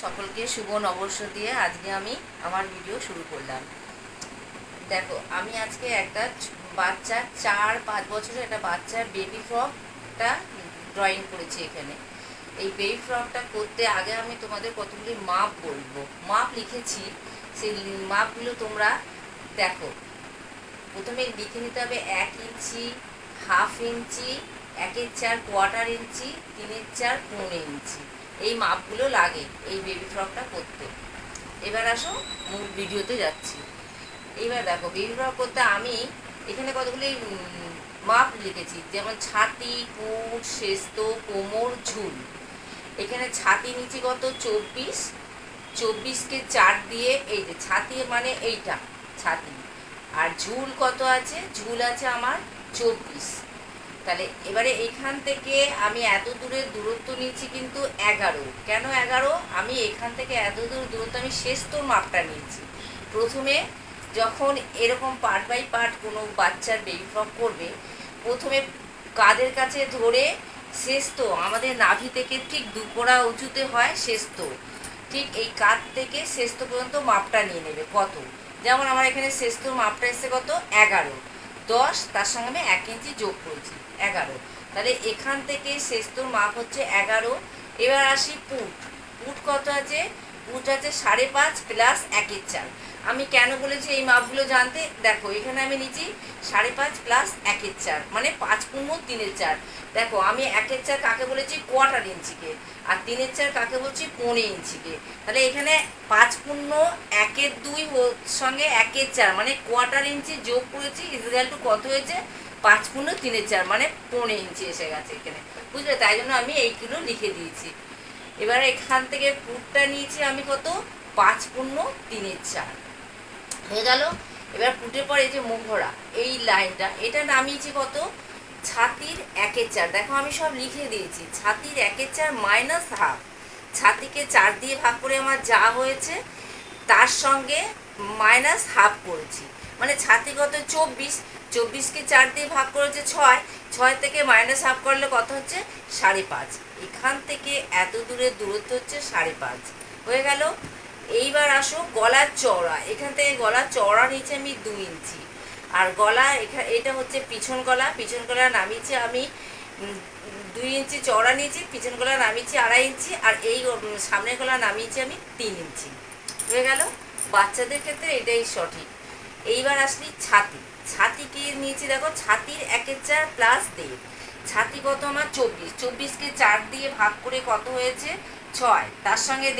সকলকে শুভ নববর্ষ দিয়ে আজকে আমি আমার ভিডিও শুরু করলাম। দেখো, আমি আজকে একটা বাচ্চা 4-5 বছরের একটা বাচ্চার বেবি ফ্রকটা ড্রয়িং করেছি। এখানে এই বেবি ফ্রকটা করতে আগে আমি তোমাদের কতগুলি মাপ বলবো, মাপ লিখেছি। সেই মাপগুলো তোমরা দেখো। প্রথমে লিখে নিতে হবে 1 ইঞ্চি, 1/2 ইঞ্চি, 1/4 1/4 ইঞ্চি, 3/4 পৌনে ইঞ্চি। এই মাপগুলো লাগে এই বেবি ফ্রকটা করতে। এবার আসো মূল ভিডিওতে যাচ্ছি। এইবার দেখো, বেবি ফ্রক করতে আমি এখানে কতগুলি মাপ লিখেছি, যেমন ছাতি, পুট, শেস্ত, কোমর, ঝুল। এখানে ছাতি নিচে কত 24, 24কে 4 দিয়ে, এই যে ছাতি মানে এইটা ছাতি। আর ঝুল কত আছে, ঝুল আছে আমার 24। তাহলে এবারে এখান থেকে আমি এত দূরের দূরত্ব নিচ্ছি কিন্তু 11। কেন 11? আমি এখান থেকে এত দূর দূরত্ব আমি শেস্তর মাপটা নিয়েছি। প্রথমে যখন এরকম পার্ট বাই পার্ট কোনো বাচ্চার বেবি ফ্রক করবে, প্রথমে কাঁধের কাছে ধরে শেস্ত আমাদের নাভি থেকে ঠিক 2 কোড়া উঁচুতে হয় শেস্ত। ঠিক এই কাঁধ থেকে শেস্ত পর্যন্ত মাপটা নিয়ে নেবে কত। যেমন আমার এখানে শেস্তর মাপটা এসছে কত 11, 10, তার সঙ্গে আমি 1 ইঞ্চি যোগ করেছি 11। তাহলে এখান থেকে শেস্তর মাপ হচ্ছে 11। এবার আসি পুট। পুট কত আছে, পুট আছে 5.5 প্লাস 1/4। আমি কেন বলেছি এই মাপগুলো জানতে, দেখো এখানে আমি নিচ্ছি 5.5 প্লাস 1/4 মানে 5/3/4। দেখো আমি 1/4 কাকে বলেছি, 1/4 ইঞ্চিকে, আর 3/4 কাকে বলছি, পৌনে ইঞ্চিকে। তাহলে এখানে 5/1/2 সঙ্গে 1/4 মানে 1/4 ইঞ্চি যোগ করেছি, ইকুয়াল টু কত হয়েছে 5/3/4 মানে পৌনে ইঞ্চি এসে গেছে এখানে, বুঝলে? তাই জন্য আমি এইগুলো লিখে দিয়েছি। এবার এখান থেকে পুটটা নিয়েছি আমি কত 5/3/4 হয়ে গেল। এবার পুটের পর এই যে মোহরা, এই লাইনটা এটা নামিয়েছি কত, ছাতির 1/4। দেখো আমি সব লিখে দিয়েছি, ছাতির 1/4 মাইনাস হাফ। ছাতিকে 4 দিয়ে ভাগ করে আমার যা হয়েছে তার সঙ্গে মাইনাস হাফ করেছি, মানে ছাতি কত 24, 24কে 4 দিয়ে ভাগ করেছে 6, 6 থেকে মাইনাস হাফ করলে কত হচ্ছে 5.5। এখান থেকে এত দূরের দূরত্ব হচ্ছে 5.5 হয়ে গেল। এইবার আসো গলার চওড়া। এখান থেকে গলার চওড়া নিয়েছি আমি 2 ইঞ্চি, আর গলা এটা হচ্ছে পিছন গলা। পিছন গলা নামিয়েছি আমি 2 ইঞ্চি চওড়া নিয়েছি, পিছন গলা নামিয়েছি 2.5 ইঞ্চি, আর এই সামনের গলা নামিয়েছি আমি 3 ইঞ্চি হয়ে গেল। বাচ্চাদের ক্ষেত্রে এটাই সঠিক। এইবার আসলি ছাতি। ছাতি কি নিয়েছি, দেখো ছাতির 1/4 প্লাস 1.5। ছাতি কত আমার 24, 24কে 4 দিয়ে ভাগ করে কত হয়েছে 6, তার সঙ্গে